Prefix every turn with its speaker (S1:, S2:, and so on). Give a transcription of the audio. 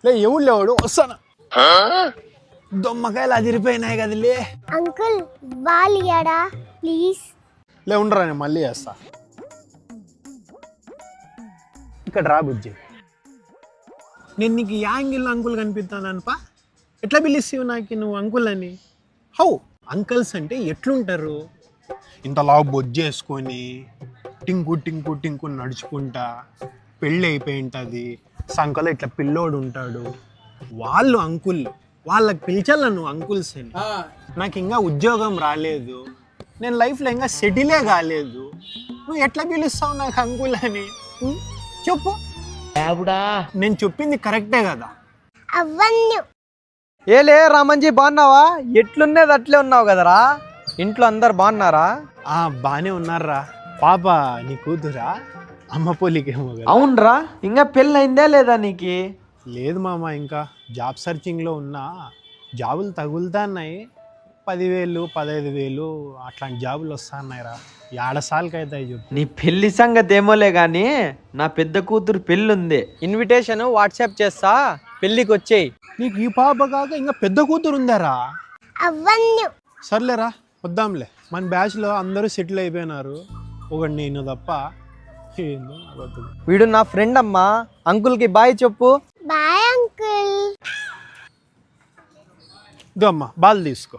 S1: లే ఎవడు లేవాడు వస్తాను. దొమ్మకాయలు అదిరిపోయినాయి కదిలే.
S2: అంకుల్ బాల్ ఇయ్యడా ప్లీజ్.
S1: లే ఉండరా నేను మళ్ళీ చేస్తా. ఇక్కడ రా బుజ్జి. నేను నీకు యాంగిల్ అంకుల్ కనిపిస్తానప్పా. ఎట్లా పిలుస్తావు నాకు నువ్వు అంకుల్ అని? హౌ అంకల్స్ అంటే ఎట్లుంటారు? ఇంతలా బొజ్జేసుకొని టింకు టింకు టింకు నడుచుకుంటా, పెళ్ళి అయిపోయి ఉంటుంది, సంకలో ఇట్లా పిల్లోడు ఉంటాడు, వాళ్ళు అంకుల్. వాళ్ళకి పిలిచాల నువ్వు అంకుల్స్ అని. నాకు ఇంకా ఉద్యోగం రాలేదు, నేను లైఫ్లో ఇంకా సెటిలే కాలేదు, నువ్వు ఎట్లా పిలుస్తావు నాకు అంకుల్ అని? చెప్పు. నేను చెప్పింది కరెక్టే కదా?
S2: అవన్నీ
S3: ఏలే రామంజీ బాగున్నావా? ఎట్లున్నది అట్లే ఉన్నావు కదరా. ఇంట్లో అందరు బాగున్నారా?
S1: బాగానే ఉన్నారా. పాప నీ కూతురా? అమ్మ పోలికేమో కదా.
S3: అవునరా, ఇంకా పెళ్ళి అయిందా లేదా నీకు?
S1: లేదు మామ, ఇంకా జాబ్ సర్చింగ్లో ఉన్నా. జాబులు తగులుతున్నాయి, 10,000 15,000 అట్లాంటి జాబులు వస్తున్నాయిరా. ఏడసార్లకి అవుతాయి చెప్పు.
S3: నీ పెళ్లి సంగతి ఏమోలే కానీ నా పెద్ద కూతురు పెళ్ళి ఉంది, ఇన్విటేషన్ వాట్సాప్ చేస్తా, పెళ్ళికి వచ్చేయి.
S1: నీకు ఈ పాప కాక ఇంకా పెద్ద కూతురు ఉందారా?
S2: అవన్నీ
S1: సర్లేరా వద్దాంలే. మన బ్యాచ్లో అందరూ సెటిల్ అయిపోయినారు, ఒకటి నేను తప్ప. ఏందో అబద్ధం.
S3: వీడు నా ఫ్రెండ్ అమ్మా. అంకుల్కి బాయ్ చెప్పు.
S2: Bye uncle.
S1: ఇదో అమ్మా బాల్ తీసుకో.